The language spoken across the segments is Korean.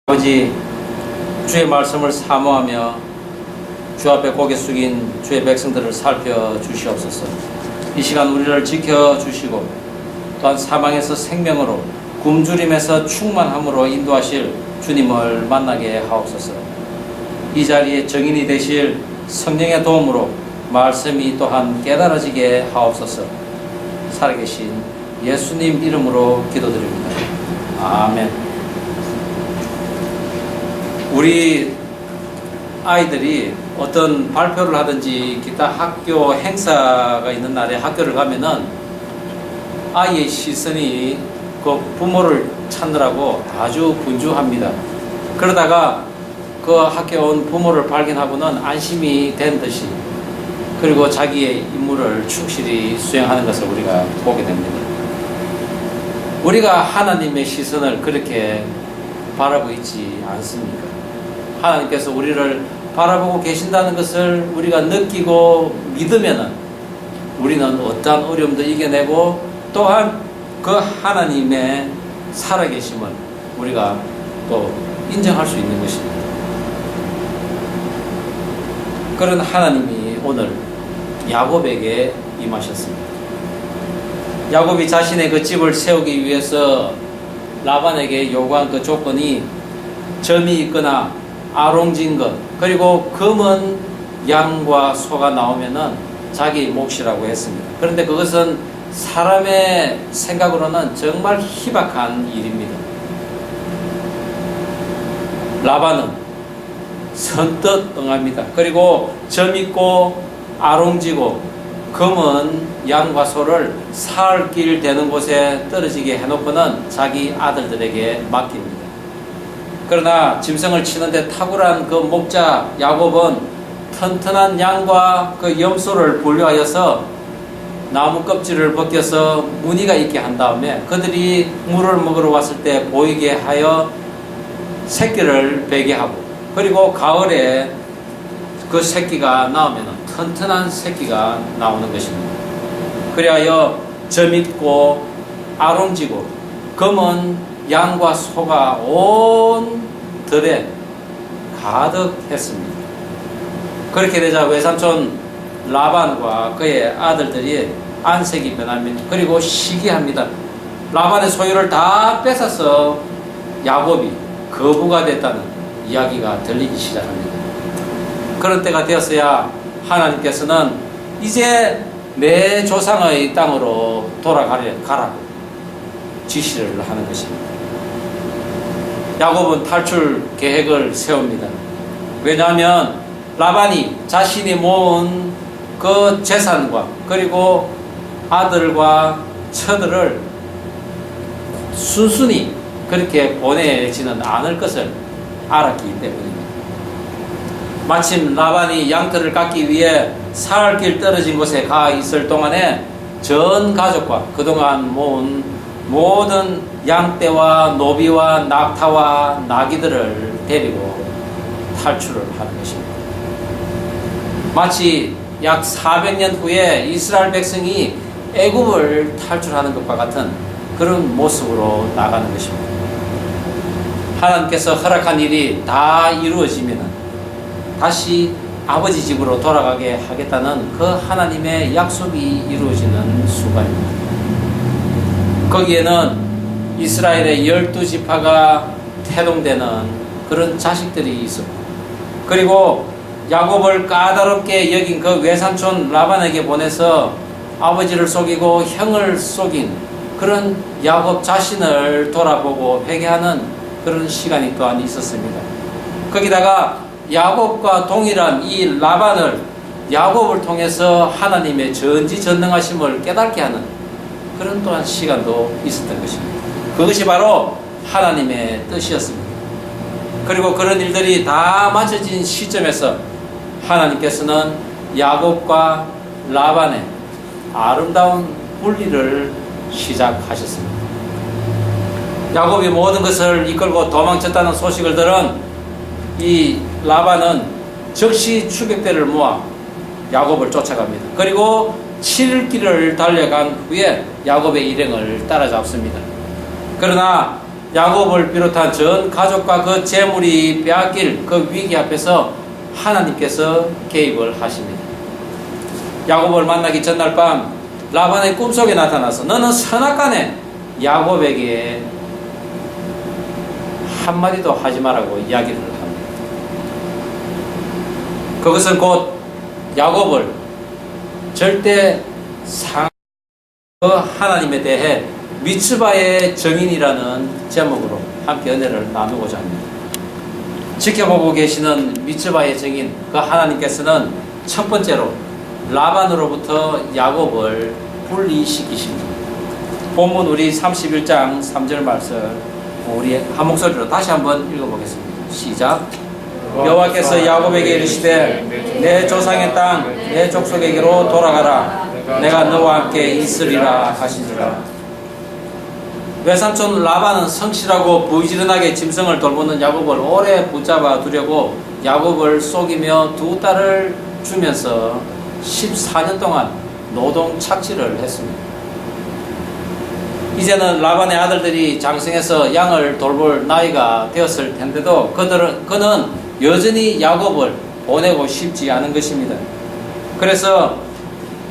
아버지, 주의 말씀을 사모하며 주 앞에 고개 숙인 주의 백성들을 살펴주시옵소서. 이 시간 우리를 지켜주시고 또한 사망에서 생명으로 굶주림에서 충만함으로 인도하실 주님을 만나게 하옵소서. 이 자리에 증인이 되실 성령의 도움으로 말씀이 또한 깨달아지게 하옵소서. 살아계신 예수님 이름으로 기도드립니다. 아멘. 우리 아이들이 어떤 발표를 하든지 기타 학교 행사가 있는 날에 학교를 가면은 아이의 시선이 그 부모를 찾느라고 아주 분주합니다. 그러다가 그 학교에 온 부모를 발견하고는 안심이 된 듯이 그리고 자기의 임무를 충실히 수행하는 것을 우리가 보게 됩니다. 우리가 하나님의 시선을 그렇게 바라보고 있지 않습니까? 하나님께서 우리를 바라보고 계신다는 것을 우리가 느끼고 믿으면은 우리는 어떠한 어려움도 이겨내고 또한 그 하나님의 살아계심을 우리가 또 인정할 수 있는 것입니다. 그런 하나님이 오늘 야곱에게 임하셨습니다. 야곱이 자신의 그 집을 세우기 위해서 라반에게 요구한 그 조건이 점이 있거나 아롱진 것, 그리고 검은 양과 소가 나오면은 자기 몫이라고 했습니다. 그런데 그것은 사람의 생각으로는 정말 희박한 일입니다. 라반은 선뜻 응합니다. 그리고 점 있고 아롱지고 검은 양과 소를 살 길 되는 곳에 떨어지게 해놓고는 자기 아들들에게 맡깁니다. 그러나 짐승을 치는데 탁월한 그 목자 야곱은 튼튼한 양과 그 염소를 분류하여서 나무 껍질을 벗겨서 무늬가 있게 한 다음에 그들이 물을 먹으러 왔을 때 보이게 하여 새끼를 베게 하고, 그리고 가을에 그 새끼가 나오면 튼튼한 새끼가 나오는 것입니다. 그리하여 점있고 아롱지고 검은 양과 소가 온 들에 가득했습니다. 그렇게 되자 외삼촌 라반과 그의 아들들이 안색이 변합니다. 그리고 시기합니다. 라반의 소유를 다 뺏어서 야곱이 거부가 됐다는 이야기가 들리기 시작합니다. 그런 때가 되었어야 하나님께서는 이제 내 조상의 땅으로 가라고 지시를 하는 것입니다. 야곱은 탈출 계획을 세웁니다. 왜냐하면 라반이 자신이 모은 그 재산과 그리고 아들과 처들을 순순히 그렇게 보내지는 않을 것을 알았기 때문입니다. 마침 라반이 양털을 깎기 위해 사흘길 떨어진 곳에 가 있을 동안에 전 가족과 그동안 모은 모든 양떼와 노비와 낙타와 나귀들을 데리고 탈출을 하는 것입니다. 마치 약 400년 후에 이스라엘 백성이 애굽을 탈출하는 것과 같은 그런 모습으로 나가는 것입니다. 하나님께서 허락한 일이 다 이루어지면 다시 아버지 집으로 돌아가게 하겠다는 그 하나님의 약속이 이루어지는 순간입니다. 거기에는 이스라엘의 12지파가 태동되는 그런 자식들이 있었고, 그리고 야곱을 까다롭게 여긴 그 외삼촌 라반에게 보내서 아버지를 속이고 형을 속인 그런 야곱 자신을 돌아보고 회개하는 그런 시간이 또한 있었습니다. 거기다가 야곱과 동일한 이 라반을 야곱을 통해서 하나님의 전지전능하심을 깨닫게 하는 그런 또한 시간도 있었던 것입니다. 그것이 바로 하나님의 뜻이었습니다. 그리고 그런 일들이 다 맞춰진 시점에서 하나님께서는 야곱과 라반의 아름다운 분리를 시작하셨습니다. 야곱이 모든 것을 이끌고 도망쳤다는 소식을 들은 이 라반은 즉시 추격대를 모아 야곱을 쫓아갑니다. 그리고 7일길을 달려간 후에 야곱의 일행을 따라잡습니다. 그러나 야곱을 비롯한 전 가족과 그 재물이 빼앗길 그 위기 앞에서 하나님께서 개입을 하십니다. 야곱을 만나기 전날 밤 라반의 꿈속에 나타나서 너는 선악간에 야곱에게 한마디도 하지 말라고 이야기를 합니다. 그것은 곧 야곱을 절대 그 하나님에 대해 미츠바의 증인이라는 제목으로 함께 은혜를 나누고자 합니다. 지켜보고 계시는 미츠바의 증인, 그 하나님께서는 첫 번째로 라반으로부터 야곱을 분리시키십니다. 본문 우리 31장 3절 말씀 우리 한 목소리로 다시 한번 읽어보겠습니다. 시작. 여호와께서 야곱에게 이르시되 내 조상의 땅 내 족속에게로 돌아가라. 내가 너와 함께 있으리라 하시니라. 외삼촌 라반은 성실하고 부지런하게 짐승을 돌보는 야곱을 오래 붙잡아 두려고 야곱을 속이며 두 딸을 주면서 14년 동안 노동 착취를 했습니다. 이제는 라반의 아들들이 장성해서 양을 돌볼 나이가 되었을 텐데도 그는 여전히 야곱을 보내고 싶지 않은 것입니다. 그래서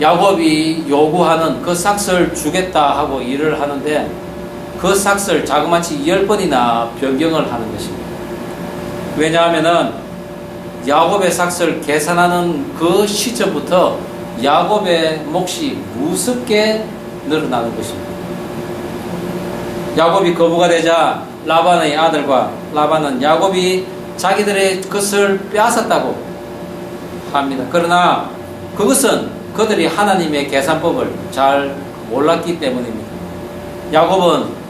야곱이 요구하는 그 삭스를 주겠다 하고 일을 하는데 그 삭스를 자그마치 10번이나 변경을 하는 것입니다. 왜냐하면 야곱의 삭스를 계산하는 그 시점부터 야곱의 몫이 무섭게 늘어나는 것입니다. 야곱이 거부가 되자 라반의 아들과 라반은 야곱이 자기들의 것을 빼앗았다고 합니다. 그러나 그것은 그들이 하나님의 계산법을 잘 몰랐기 때문입니다. 야곱은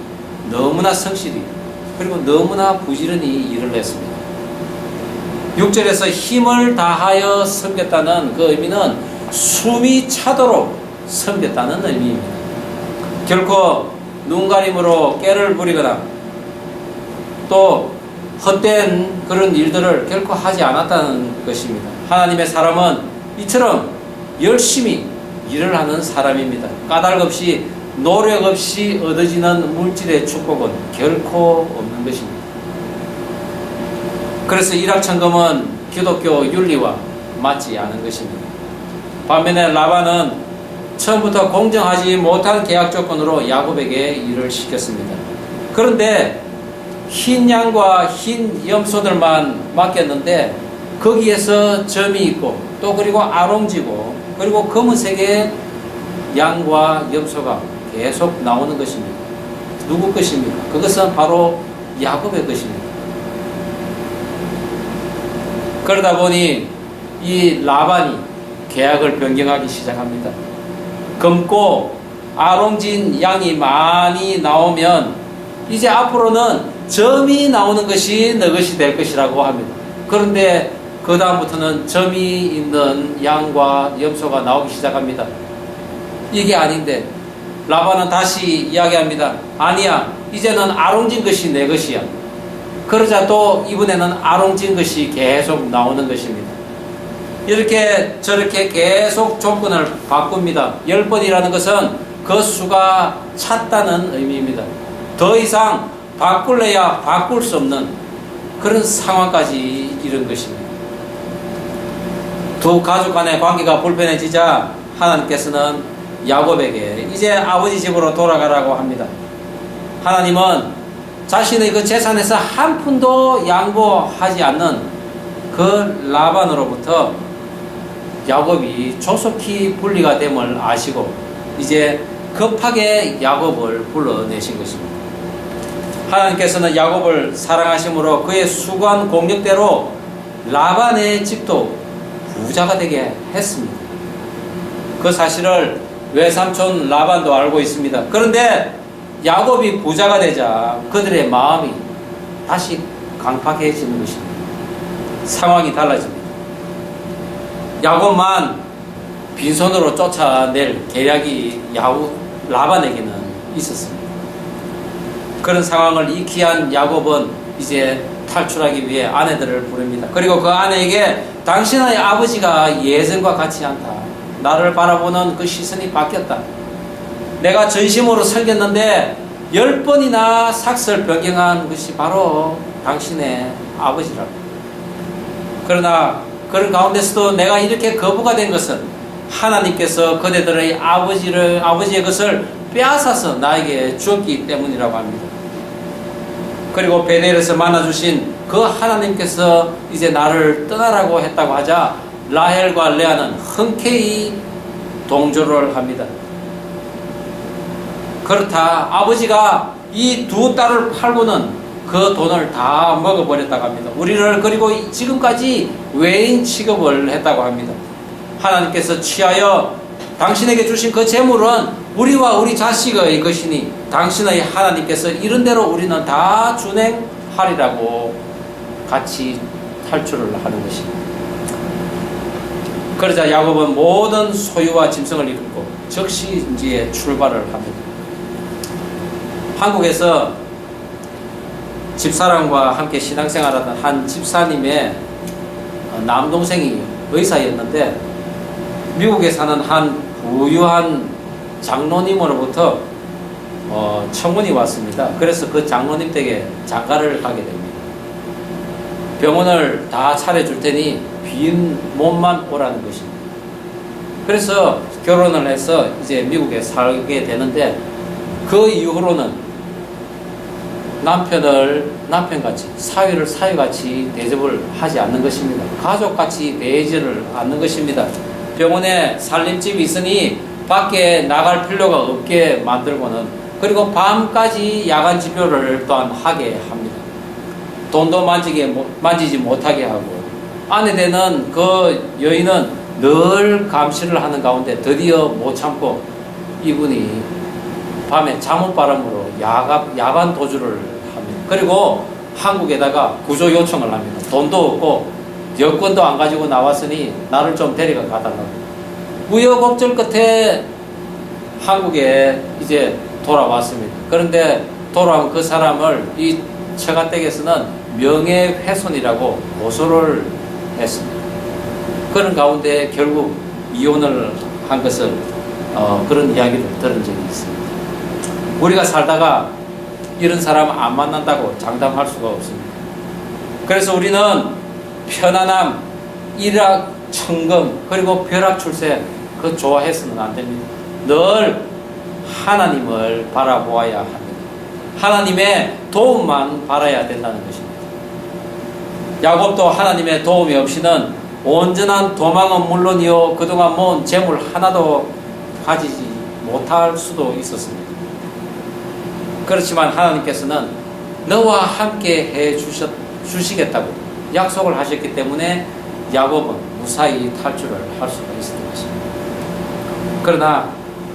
너무나 성실히 그리고 너무나 부지런히 일을 했습니다. 6절에서 힘을 다하여 섬겼다는 그 의미는 숨이 차도록 섬겼다는 의미입니다. 결코 눈가림으로 깨를 부리거나 또 헛된 그런 일들을 결코 하지 않았다는 것입니다. 하나님의 사람은 이처럼 열심히 일을 하는 사람입니다. 까닭 없이 노력 없이 얻어지는 물질의 축복은 결코 없는 것입니다. 그래서 일확천금은 기독교 윤리와 맞지 않은 것입니다. 반면에 라반은 처음부터 공정하지 못한 계약 조건으로 야곱에게 일을 시켰습니다. 그런데 흰 양과 흰 염소들만 맡겼는데 거기에서 점이 있고 또 그리고 아롱지고 그리고 검은색의 양과 염소가 계속 나오는 것입니다. 누구 것입니까? 그것은 바로 야곱의 것입니다. 그러다 보니 이 라반이 계약을 변경하기 시작합니다. 검고 아롱진 양이 많이 나오면 이제 앞으로는 점이 나오는 것이 너 것이 될 것이라고 합니다. 그런데 그 다음부터는 점이 있는 양과 염소가 나오기 시작합니다. 이게 아닌데 라반은 다시 이야기합니다. 아니야, 이제는 아롱진 것이 내 것이야. 그러자 또 이번에는 아롱진 것이 계속 나오는 것입니다. 이렇게 저렇게 계속 조건을 바꿉니다. 10번이라는 것은 그 수가 찼다는 의미입니다. 더 이상 바꿀래야 바꿀 수 없는 그런 상황까지 이른 것입니다. 두 가족 간의 관계가 불편해지자 하나님께서는 야곱에게 이제 아버지 집으로 돌아가라고 합니다. 하나님은 자신의 그 재산에서 한 푼도 양보하지 않는 그 라반으로부터 야곱이 조속히 분리가 됨을 아시고 이제 급하게 야곱을 불러내신 것입니다. 하나님께서는 야곱을 사랑하심으로 그의 수고한 공력대로 라반의 집도 부자가 되게 했습니다. 그 사실을 외삼촌 라반도 알고 있습니다. 그런데 야곱이 부자가 되자 그들의 마음이 다시 강팍해지는 것입니다. 상황이 달라집니다. 야곱만 빈손으로 쫓아낼 계략이 라반에게는 있었습니다. 그런 상황을 익히한 야곱은 이제 탈출하기 위해 아내들을 부릅니다. 그리고 그 아내에게 당신의 아버지가 예전과 같지 않다. 나를 바라보는 그 시선이 바뀌었다. 내가 전심으로 섬겼는데 10번이나 삭설 변경한 것이 바로 당신의 아버지라고. 그러나 그런 가운데서도 내가 이렇게 거부가 된 것은 하나님께서 그대들의 아버지의 것을 빼앗아서 나에게 주었기 때문이라고 합니다. 그리고 베델에서 만나주신 그 하나님께서 이제 나를 떠나라고 했다고 하자 라헬과 레아는 흔쾌히 동조를 합니다. 그렇다, 아버지가 이 두 딸을 팔고는 그 돈을 다 먹어버렸다고 합니다. 우리를 그리고 지금까지 외인 취급을 했다고 합니다. 하나님께서 취하여 당신에게 주신 그 재물은 우리와 우리 자식의 것이니 당신의 하나님께서 이런 대로 우리는 다 준행하리라고 같이 탈출을 하는 것입니다. 그러자 야곱은 모든 소유와 짐승을 이끌고 적시지에 출발을 합니다. 한국에서 집사람과 함께 신앙생활하던 한 집사님의 남동생이 의사였는데 미국에 사는 한 부유한 장로님으로부터 청문이 왔습니다. 그래서 그 장로님 댁에 장가를 가게 됩니다. 병원을 다 차려줄 테니 빈 몸만 오라는 것입니다. 그래서 결혼을 해서 이제 미국에 살게 되는데 그 이후로는 남편을 남편같이, 사위를 사위같이 대접을 하지 않는 것입니다. 가족같이 대해지를 않는 것입니다. 병원에 살림집이 있으니 밖에 나갈 필요가 없게 만들고는, 그리고 밤까지 야간 진료를 또한 하게 합니다. 돈도 만지지 못하게 하고, 아내 되는 그 여인은 늘 감시를 하는 가운데 드디어 못 참고 이분이 밤에 잠옷바람으로 야간 도주를 합니다. 그리고 한국에다가 구조 요청을 합니다. 돈도 없고 여권도 안 가지고 나왔으니 나를 좀 데려가 가달라고. 우여곡절 끝에 한국에 이제 돌아왔습니다. 그런데 돌아온 그 사람을 이 처가댁에서는 명예훼손이라고 고소를 했습니다. 그런 가운데 결국 이혼을 한 것을 그런 이야기를 들은 적이 있습니다. 우리가 살다가 이런 사람 안 만난다고 장담할 수가 없습니다. 그래서 우리는 편안함, 일락, 천금, 그리고 벼락 출세 그 좋아해서는 안 됩니다. 늘 하나님을 바라보아야 합니다. 하나님의 도움만 바라야 된다는 것입니다. 야곱도 하나님의 도움이 없이는 온전한 도망은 물론이요 그동안 모은 재물 하나도 가지지 못할 수도 있었습니다. 그렇지만 하나님께서는 너와 함께 해 주시겠다고 약속을 하셨기 때문에 야곱은 무사히 탈출을 할 수가 있었던 것입니다. 그러나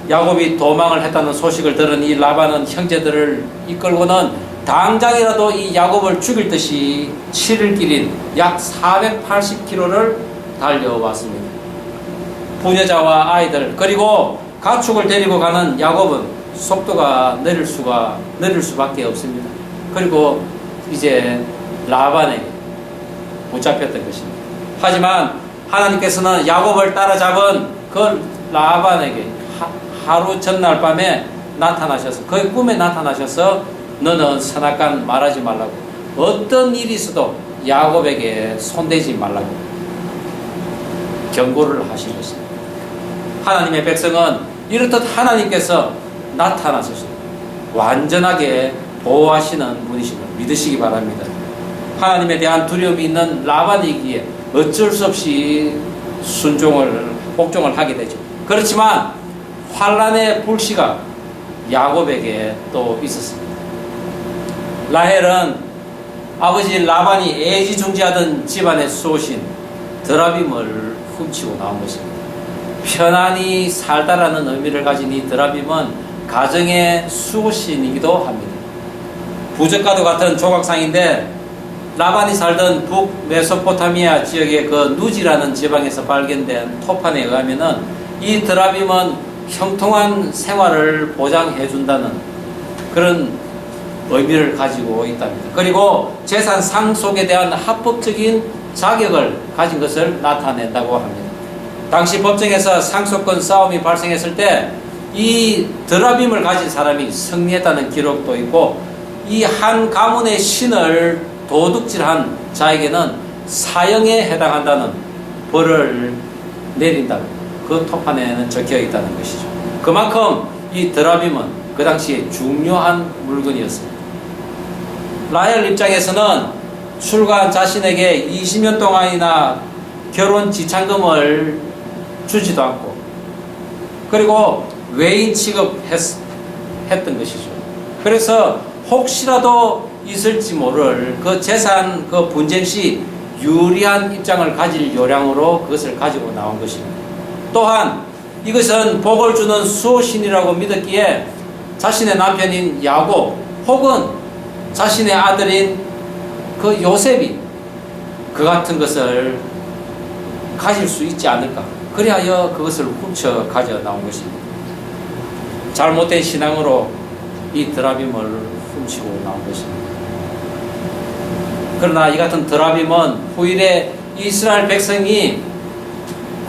야곱이 도망을 했다는 소식을 들은 이 라반은 형제들을 이끌고는 당장이라도 이 야곱을 죽일 듯이 7일 길인 약 480km를 달려왔습니다. 부녀자와 아이들 그리고 가축을 데리고 가는 야곱은 속도가 느릴 수밖에 없습니다. 그리고 이제 라반에게 붙잡혔던 것입니다. 하지만 하나님께서는 야곱을 따라잡은 그 라반에게 하루 전날 밤에 나타나셔서, 그의 꿈에 나타나셔서 너는 선악간 말하지 말라고, 어떤 일이 있어도 야곱에게 손대지 말라고 경고를 하신 것입니다. 하나님의 백성은 이렇듯 하나님께서 나타나셔서 완전하게 보호하시는 분이심을 믿으시기 바랍니다. 하나님에 대한 두려움이 있는 라반이기에 어쩔 수 없이 복종을 하게 되죠. 그렇지만 환란의 불씨가 야곱에게 또 있었습니다. 라헬은 아버지 라반이 애지중지하던 집안의 수호신 드라빔을 훔치고 나온 것입니다. 편안히 살다라는 의미를 가진 이 드라빔은 가정의 수호신이기도 합니다. 부적과도 같은 조각상인데 라반이 살던 북메소포타미아 지역의 그 누지라는 지방에서 발견된 토판에 의하면은 이 드라빔은 형통한 생활을 보장해준다는 그런 의미를 가지고 있답니다. 그리고 재산 상속에 대한 합법적인 자격을 가진 것을 나타낸다고 합니다. 당시 법정에서 상속권 싸움이 발생했을 때 이 드라빔을 가진 사람이 승리했다는 기록도 있고, 이 한 가문의 신을 도둑질한 자에게는 사형에 해당한다는 벌을 내린다. 그 토판에는 적혀 있다는 것이죠. 그만큼 이 드라빔은 그 당시에 중요한 물건이었습니다. 라헬 입장에서는 출가한 자신에게 20년 동안이나 결혼 지참금을 주지도 않고, 그리고 외인 취급했던 것이죠. 그래서 혹시라도 있을지 모를 그 재산 그 분쟁 시 유리한 입장을 가질 요량으로 그것을 가지고 나온 것입니다. 또한 이것은 복을 주는 수호신이라고 믿었기에 자신의 남편인 야곱 혹은 자신의 아들인 그 요셉이 그 같은 것을 가질 수 있지 않을까, 그리하여 그것을 훔쳐 가져 나온 것입니다. 잘못된 신앙으로 이 드라빔을 훔치고 나온 것입니다. 그러나 이 같은 드라빔은 후일에 이스라엘 백성이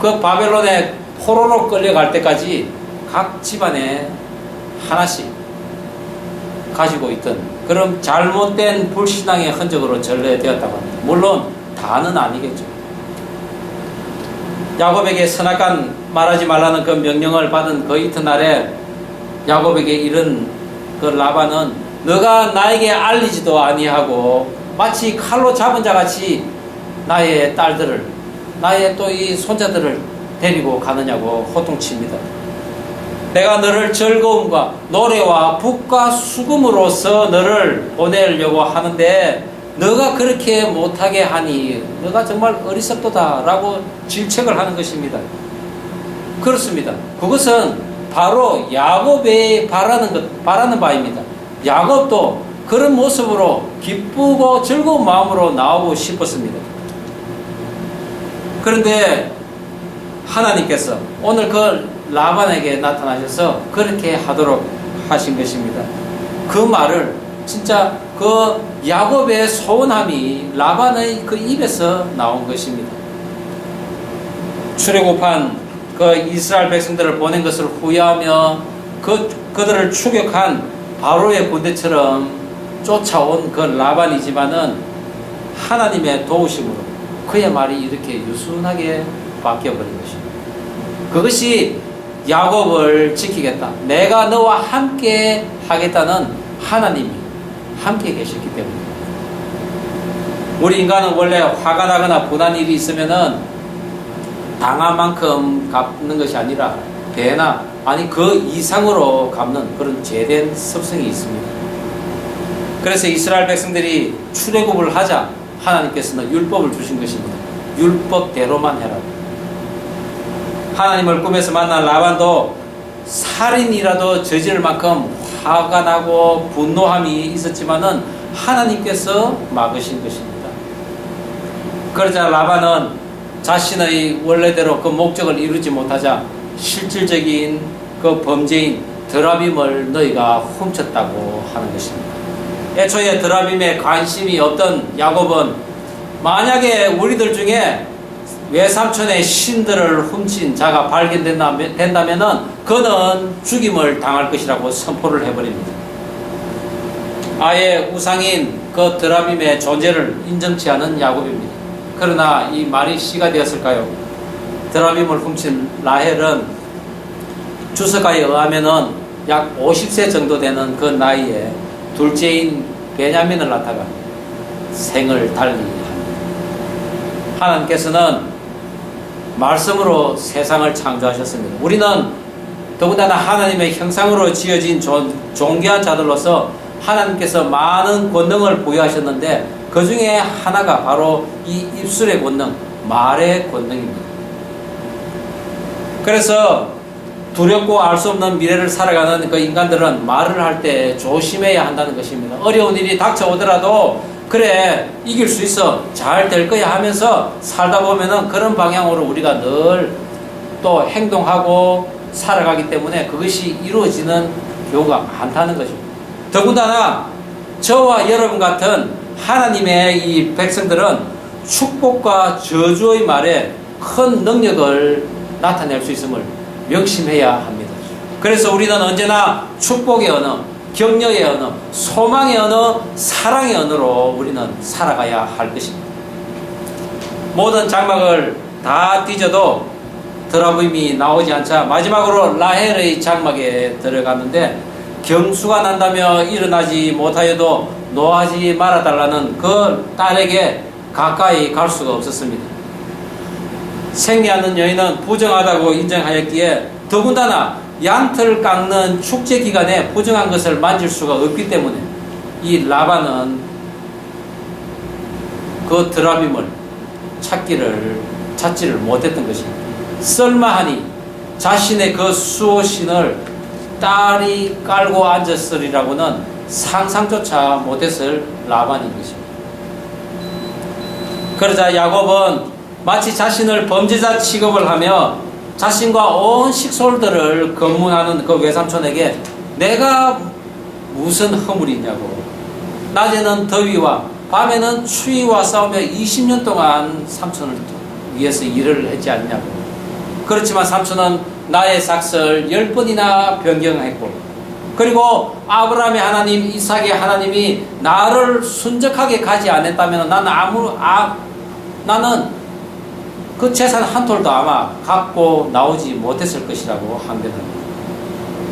그 바벨론에 포로로 끌려갈 때까지 각 집안에 하나씩 가지고 있던 그런 잘못된 불신앙의 흔적으로 전래되었다고 합니다. 물론 다는 아니겠죠. 야곱에게 선악간 말하지 말라는 그 명령을 받은 그 이튿날에 야곱에게 이른 그 라반은 너가 나에게 알리지도 아니하고 마치 칼로 잡은 자같이 나의 딸들을, 나의 또 이 손자들을 데리고 가느냐고 호통칩니다. 내가 너를 즐거움과 노래와 북과 수금으로서 너를 보내려고 하는데 너가 그렇게 못하게 하니 너가 정말 어리석도다 라고 질책을 하는 것입니다. 그렇습니다. 그것은 바로 야곱이 바라는 바입니다. 야곱도 그런 모습으로 기쁘고 즐거운 마음으로 나오고 싶었습니다. 그런데 하나님께서 오늘 그 라반에게 나타나셔서 그렇게 하도록 하신 것입니다. 그 말을 진짜 그 야곱의 소원함이 라반의 그 입에서 나온 것입니다. 출애굽한 그 이스라엘 백성들을 보낸 것을 후회하며 그들을 추격한 바로의 군대처럼 쫓아온 그 라반이지만은 하나님의 도우심으로 그의 말이 이렇게 유순하게 바뀌어버린 것입니다. 그것이 야곱을 지키겠다, 내가 너와 함께 하겠다는 하나님이 함께 계셨기 때문입니다. 우리 인간은 원래 화가 나거나 분한 일이 있으면은 당한 만큼 갚는 것이 아니라 배나 아니 그 이상으로 갚는 그런 죄된 습성이 있습니다. 그래서 이스라엘 백성들이 출애굽을 하자 하나님께서는 율법을 주신 것입니다. 율법대로만 해라. 하나님을 꿈에서 만난 라반도 살인이라도 저지를 만큼 화가 나고 분노함이 있었지만은 하나님께서 막으신 것입니다. 그러자 라반은 자신의 원래대로 그 목적을 이루지 못하자 실질적인 그 범죄인 드라빔을 너희가 훔쳤다고 하는 것입니다. 애초에 드라빔에 관심이 없던 야곱은 만약에 우리들 중에 외삼촌의 신들을 훔친 자가 발견된다면은 그는 죽임을 당할 것이라고 선포를 해버립니다. 아예 우상인 그 드라빔의 존재를 인정치 않은 야곱입니다. 그러나 이 말이 씨가 되었을까요? 드라빔을 훔친 라헬은 주석가에 의하면은 약 50세 정도 되는 그 나이에 둘째인 베냐민을 낳다가 생을 달리합니다. 하나님께서는 말씀으로 세상을 창조하셨습니다. 우리는 더군다나 하나님의 형상으로 지어진 존귀한 자들로서 하나님께서 많은 권능을 부여하셨는데 그 중에 하나가 바로 이 입술의 권능, 말의 권능입니다. 그래서 두렵고 알 수 없는 미래를 살아가는 그 인간들은 말을 할 때 조심해야 한다는 것입니다. 어려운 일이 닥쳐오더라도 그래 이길 수 있어, 잘 될 거야 하면서 살다 보면은 그런 방향으로 우리가 늘 또 행동하고 살아가기 때문에 그것이 이루어지는 경우가 많다는 것입니다. 더군다나 저와 여러분 같은 하나님의 이 백성들은 축복과 저주의 말에 큰 능력을 나타낼 수 있음을 명심해야 합니다. 그래서 우리는 언제나 축복의 언어, 격려의 언어, 소망의 언어, 사랑의 언어로 우리는 살아가야 할 것입니다. 모든 장막을 다 뒤져도 드라빔이 나오지 않자 마지막으로 라헬의 장막에 들어갔는데, 경수가 난다며 일어나지 못하여도 노하지 말아달라는 그 딸에게 가까이 갈 수가 없었습니다. 생리하는 여인은 부정하다고 인정하였기에 더군다나 양털 깎는 축제 기간에 부정한 것을 만질 수가 없기 때문에 이 라반은 그 드라빔을 찾지를 못했던 것입니다. 썰마하니 자신의 그 수호신을 딸이 깔고 앉았으리라고는 상상조차 못했을 라반인 것입니다. 그러자 야곱은 마치 자신을 범죄자 취급을 하며 자신과 온 식솔들을 검문하는 그 외삼촌에게 내가 무슨 허물이 있냐고, 낮에는 더위와 밤에는 추위와 싸우며 20년 동안 삼촌을 위해서 일을 했지 않냐고. 그렇지만 삼촌은 나의 삭설 10번이나 변경했고, 그리고 아브라함의 하나님, 이삭의 하나님이 나를 순적하게 가지 않았다면 나는 그 재산 한 톨도 아마 갖고 나오지 못했을 것이라고 항변합니다.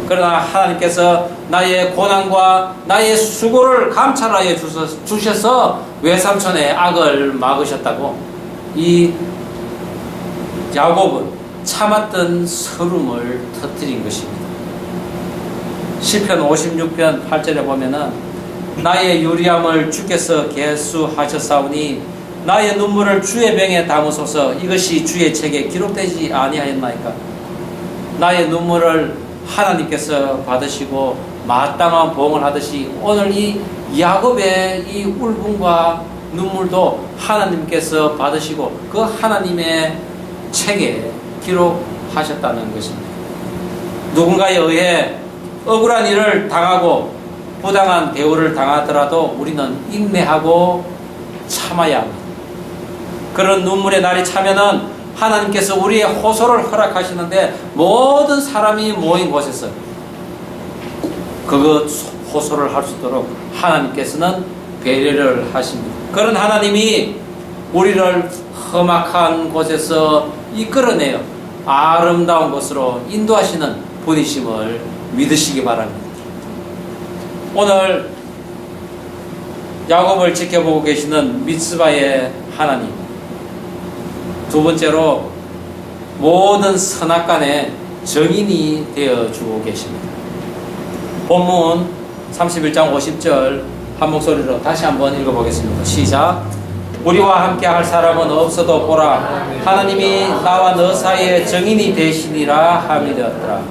그러나 하나님께서 나의 고난과 나의 수고를 감찰하여 주셔서 외삼촌의 악을 막으셨다고 이 야곱은 참았던 서름을 터뜨린 것입니다. 시편 56편 8절에 보면은 나의 유리함을 주께서 계수하셨사오니 나의 눈물을 주의 병에 담으소서. 이것이 주의 책에 기록되지 아니하였나이까. 나의 눈물을 하나님께서 받으시고 마땅한 보응을 하듯이 오늘 이 야곱의 이 울분과 눈물도 하나님께서 받으시고 그 하나님의 책에 기록하셨다는 것입니다. 누군가에 의해 억울한 일을 당하고 부당한 대우를 당하더라도 우리는 인내하고 참아야 합니다. 그런 눈물의 날이 차면은 하나님께서 우리의 호소를 허락하시는데 모든 사람이 모인 곳에서 그것 호소를 할 수 있도록 하나님께서는 배려를 하십니다. 그런 하나님이 우리를 험악한 곳에서 이끌어내어 아름다운 곳으로 인도하시는 분이심을 믿으시기 바랍니다. 오늘 야곱을 지켜보고 계시는 미스바의 하나님, 두 번째로 모든 선악간의 정인이 되어주고 계십니다. 본문 31장 50절 한 목소리로 다시 한번 읽어보겠습니다. 시작. 우리와 함께 할 사람은 없어도 보라, 하나님이 나와 너 사이에 정인이 되시니라 함이 되었더라.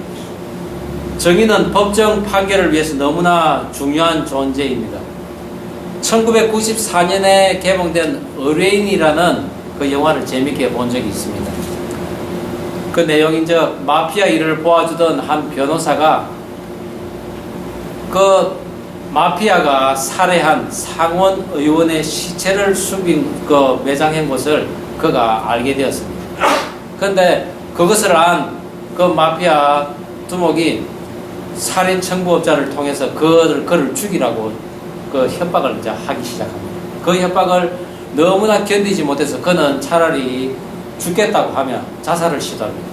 정인은 법정 판결을 위해서 너무나 중요한 존재입니다. 1994년에 개봉된 의뢰인이라는 그 영화를 재밌게 본 적이 있습니다. 그 내용인즉 마피아 일을 도와주던 한 변호사가 그 마피아가 살해한 상원 의원의 시체를 숨긴 그 매장한 것을 그가 알게 되었습니다. 그런데 그것을 안 그 마피아 두목이 살인 청부업자를 통해서 그를 죽이라고 그 협박을 이제 하기 시작합니다. 그 협박을 너무나 견디지 못해서 그는 차라리 죽겠다고 하며 자살을 시도합니다.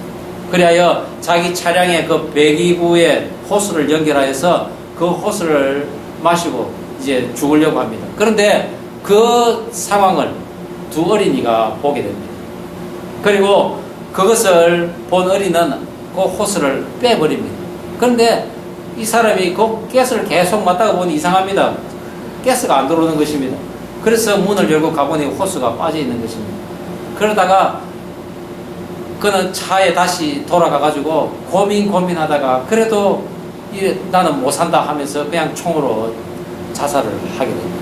그리하여 자기 차량의 그 배기구에 호스를 연결하여서 그 호스를 마시고 이제 죽으려고 합니다. 그런데 그 상황을 두 어린이가 보게 됩니다. 그리고 그것을 본 어린이는 그 호스를 빼버립니다. 그런데 이 사람이 그 가스를 계속 맞다가 보니 이상합니다. 가스가 안 들어오는 것입니다. 그래서 문을 열고 가보니 호스가 빠져 있는 것입니다. 그러다가 그는 차에 다시 돌아가가지고 고민하다가 그래도 나는 못 산다 하면서 그냥 총으로 자살을 하게 됩니다.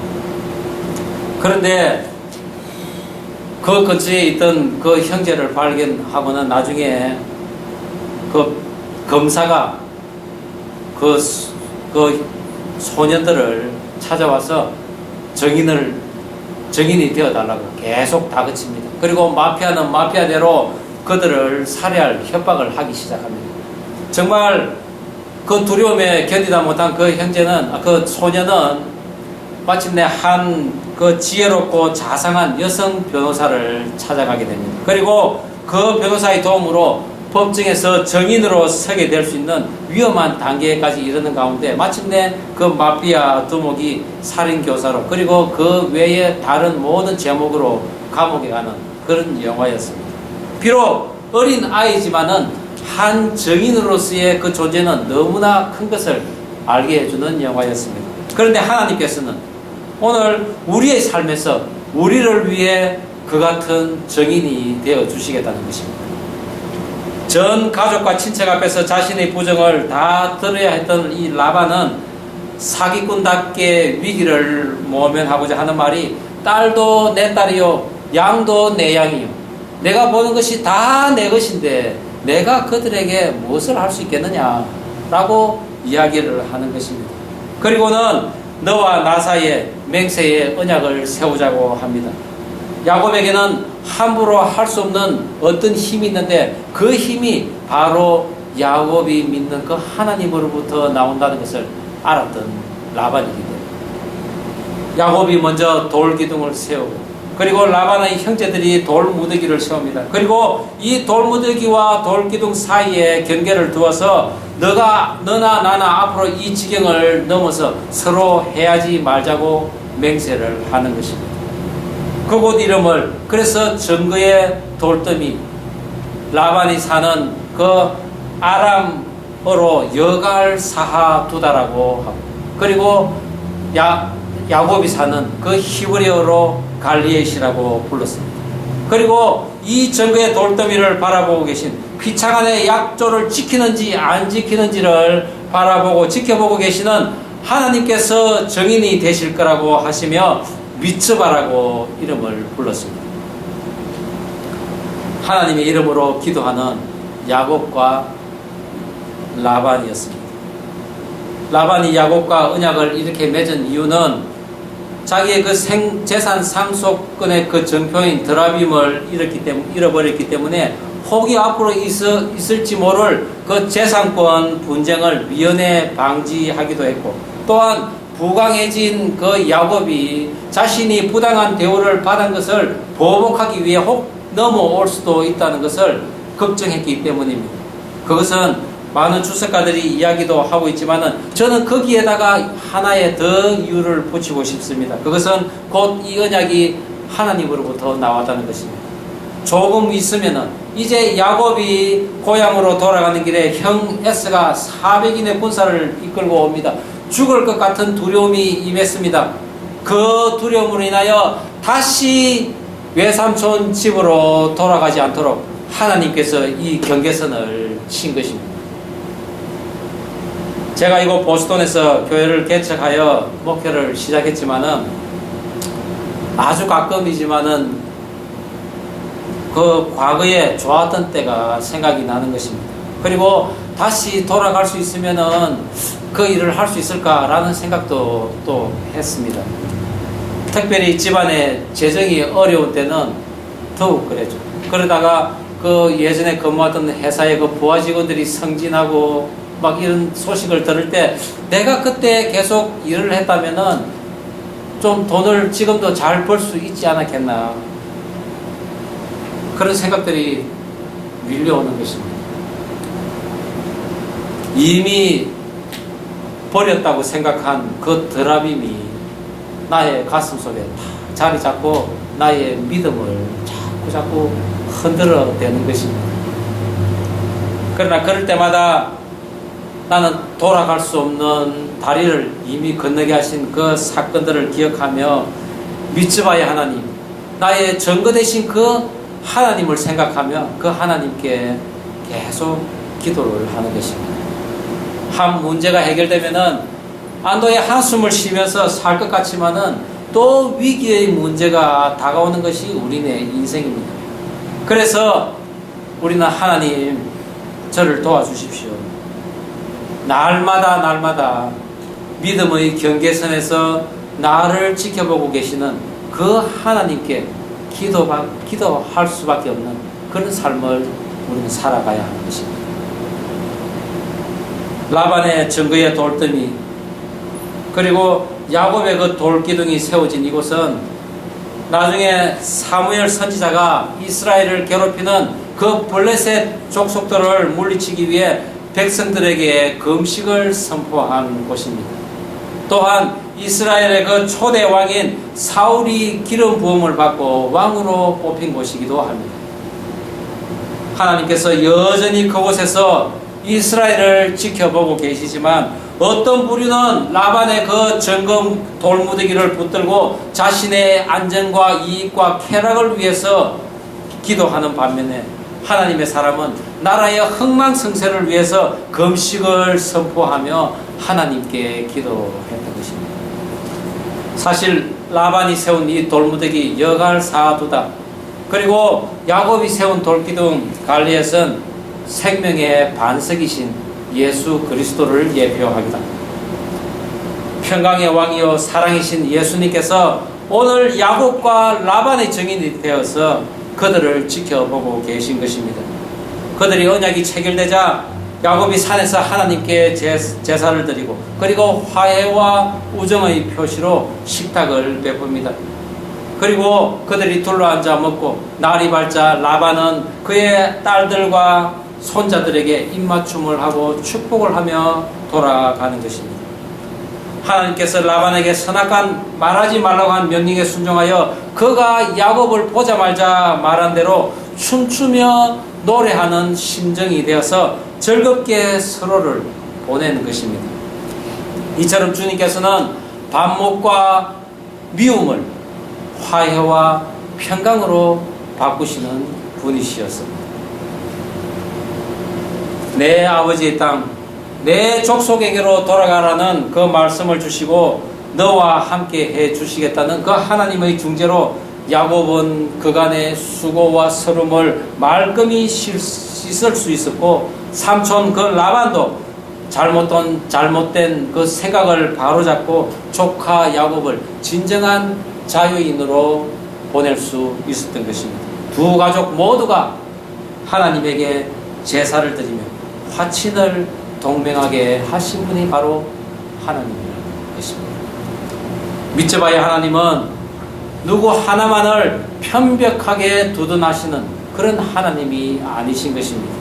그런데 그 근처에 있던 그 형제를 발견하고는 나중에 그 검사가 그 소년들을 찾아와서 정인이 되어달라고 계속 다그칩니다. 그리고 마피아는 마피아대로 그들을 살해할 협박을 하기 시작합니다. 정말 그 두려움에 견디다 못한 그 형제는, 그 소녀는 마침내 한 그 지혜롭고 자상한 여성 변호사를 찾아가게 됩니다. 그리고 그 변호사의 도움으로 법정에서 정인으로 서게 될 수 있는 위험한 단계까지 이르는 가운데 마침내 그 마피아 두목이 살인교사로, 그리고 그 외에 다른 모든 제목으로 감옥에 가는 그런 영화였습니다. 비록 어린 아이지만은 한 정인으로서의 그 존재는 너무나 큰 것을 알게 해주는 영화였습니다. 그런데 하나님께서는 오늘 우리의 삶에서 우리를 위해 그 같은 정인이 되어 주시겠다는 것입니다. 전 가족과 친척 앞에서 자신의 부정을 다 들어야 했던 이 라반은 사기꾼답게 위기를 모면하고자 하는 말이, 딸도 내 딸이요, 양도 내 양이요, 내가 보는 것이 다 내 것인데 내가 그들에게 무엇을 할 수 있겠느냐 라고 이야기를 하는 것입니다. 그리고는 너와 나 사이에 맹세의 언약을 세우자고 합니다. 야곱에게는 함부로 할 수 없는 어떤 힘이 있는데 그 힘이 바로 야곱이 믿는 그 하나님으로부터 나온다는 것을 알았던 라반이기 때문에 야곱이 먼저 돌기둥을 세우고, 그리고 라반의 형제들이 돌무더기를 세웁니다. 그리고 이 돌무더기와 돌기둥 사이에 경계를 두어서 너나 나나 앞으로 이 지경을 넘어서 서로 해하지 말자고 맹세를 하는 것입니다. 그곳 이름을 그래서 정거의 돌더미, 라반이 사는 그 아람어로 여갈사하두다라고 하고, 그리고 야곱이 사는 그 히브리어로 갈리엣이라고 불렀습니다. 그리고 이 정거의 돌더미를 바라보고 계신, 피차간의 약조를 지키는지 안 지키는지를 바라보고 지켜보고 계시는 하나님께서 정인이 되실 거라고 하시며 미츠바라고 이름을 불렀습니다. 하나님의 이름으로 기도하는 야곱과 라반이었습니다. 라반이 야곱과 언약을 이렇게 맺은 이유는 자기의 그 재산 상속권의 그 정표인 드라빔을 잃어버렸기 때문에 혹이 앞으로 있을지 모를 그 재산권 분쟁을 미연에 방지하기도 했고, 또한 부강해진 그 야곱이 자신이 부당한 대우를 받은 것을 보복하기 위해 혹 넘어올 수도 있다는 것을 걱정했기 때문입니다. 그것은 많은 주석가들이 이야기도 하고 있지만은 저는 거기에다가 하나의 더 이유를 붙이고 싶습니다. 그것은 곧 이 언약이 하나님으로부터 나왔다는 것입니다. 조금 있으면은 이제 야곱이 고향으로 돌아가는 길에 형 에스가 400인의 군사를 이끌고 옵니다. 죽을 것 같은 두려움이 임했습니다. 그 두려움으로 인하여 다시 외삼촌 집으로 돌아가지 않도록 하나님께서 이 경계선을 친 것입니다. 제가 이곳 보스턴에서 교회를 개척하여 목회를 시작했지만은 아주 가끔이지만은 그 과거에 좋았던 때가 생각이 나는 것입니다. 그리고 다시 돌아갈 수 있으면은 그 일을 할 수 있을까라는 생각도 또 했습니다. 특별히 집안의 재정이 어려운 때는 더욱 그랬죠. 그러다가 그 예전에 근무하던 회사의 그 부하 직원들이 승진하고 막 이런 소식을 들을 때 내가 그때 계속 일을 했다면은 좀 돈을 지금도 잘 벌 수 있지 않았겠나, 그런 생각들이 밀려오는 것입니다. 이미 버렸다고 생각한 그 드라빔이 나의 가슴 속에 다 자리 잡고 나의 믿음을 자꾸 흔들어 대는 것입니다. 그러나 그럴 때마다 나는 돌아갈 수 없는 다리를 이미 건너게 하신 그 사건들을 기억하며 미츠바의 하나님, 나의 증거 되신 그 하나님을 생각하며 그 하나님께 계속 기도를 하는 것입니다. 한 문제가 해결되면은 안도의 한숨을 쉬면서 살 것 같지만은 또 위기의 문제가 다가오는 것이 우리의 인생입니다. 그래서 우리는 하나님, 저를 도와주십시오. 날마다 믿음의 경계선에서 나를 지켜보고 계시는 그 하나님께 기도할 수밖에 없는 그런 삶을 우리는 살아가야 하는 것입니다. 라반의 증거의 돌더미, 그리고 야곱의 그 돌기둥이 세워진 이곳은 나중에 사무엘 선지자가 이스라엘을 괴롭히는 그 블레셋 족속들을 물리치기 위해 백성들에게 금식을 선포한 곳입니다. 또한 이스라엘의 그 초대 왕인 사울이 기름 부음을 받고 왕으로 뽑힌 곳이기도 합니다. 하나님께서 여전히 그곳에서 이스라엘을 지켜보고 계시지만 어떤 부류는 라반의 그 정금 돌무더기를 붙들고 자신의 안전과 이익과 쾌락을 위해서 기도하는 반면에 하나님의 사람은 나라의 흥망성쇠를 위해서 금식을 선포하며 하나님께 기도했던 것입니다. 사실 라반이 세운 이 돌무더기 여갈사두다, 그리고 야곱이 세운 돌기둥 갈리앗은 생명의 반석이신 예수 그리스도를 예표합니다. 평강의 왕이요 사랑이신 예수님께서 오늘 야곱과 라반의 증인이 되어서 그들을 지켜보고 계신 것입니다. 그들이 언약이 체결되자 야곱이 산에서 하나님께 제사를 드리고, 그리고 화해와 우정의 표시로 식탁을 베풉니다. 그리고 그들이 둘러앉아 먹고 날이 밝자 라반은 그의 딸들과 손자들에게 입맞춤을 하고 축복을 하며 돌아가는 것입니다. 하나님께서 라반에게 선악간 말하지 말라고 한 명령에 순종하여 그가 야곱을 보자마자 말한 대로 춤추며 노래하는 심정이 되어서 즐겁게 서로를 보내는 것입니다. 이처럼 주님께서는 반목과 미움을 화해와 평강으로 바꾸시는 분이시었습니다. 내 아버지의 땅, 내 족속에게로 돌아가라는 그 말씀을 주시고 너와 함께 해 주시겠다는 그 하나님의 중재로 야곱은 그간의 수고와 서름을 말끔히 씻을 수 있었고, 삼촌 그 라반도 잘못된 그 생각을 바로잡고 조카 야곱을 진정한 자유인으로 보낼 수 있었던 것입니다. 두 가족 모두가 하나님에게 제사를 드리며 화친을 동맹하게 하신 분이 바로 하나님이라는 것입니다. 미츠바의 하나님은 누구 하나만을 편벽하게 두둔하시는 그런 하나님이 아니신 것입니다.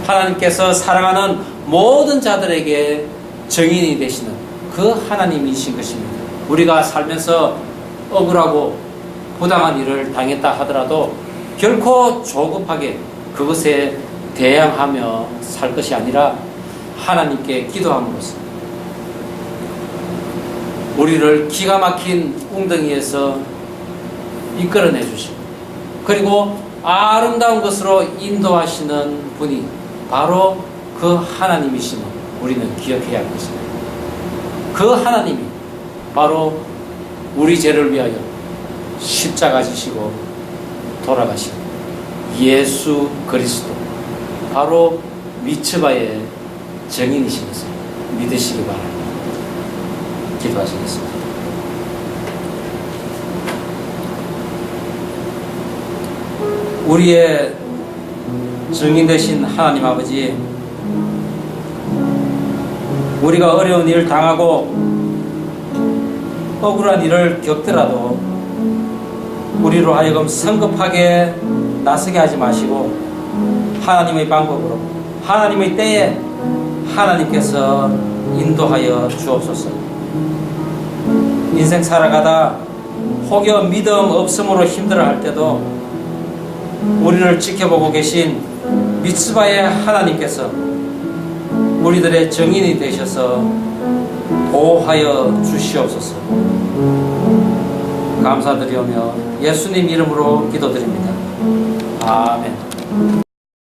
하나님께서 사랑하는 모든 자들에게 증인이 되시는 그 하나님이신 것입니다. 우리가 살면서 억울하고 부당한 일을 당했다 하더라도 결코 조급하게 그것에 대항하며 살 것이 아니라 하나님께 기도함으로써 우리를 기가 막힌 웅덩이에서 이끌어내 주시고, 그리고 아름다운 것으로 인도하시는 분이 바로 그 하나님이심을 우리는 기억해야 할 것입니다. 그 하나님이 바로 우리 죄를 위하여 십자가 지시고 돌아가신 예수 그리스도, 바로 미츠바의 증인이신 것을 믿으시기 바랍니다. 기도하시겠습니다. 우리의 증인 되신 하나님 아버지, 우리가 어려운 일을 당하고 억울한 일을 겪더라도 우리로 하여금 성급하게 나서게 하지 마시고 하나님의 방법으로, 하나님의 때에 하나님께서 인도하여 주옵소서. 인생 살아가다 혹여 믿음 없음으로 힘들어할 때도 우리를 지켜보고 계신 미츠바의 하나님께서 우리들의 증인이 되셔서 보호하여 주시옵소서. 감사드리오며 예수님 이름으로 기도드립니다. 아멘.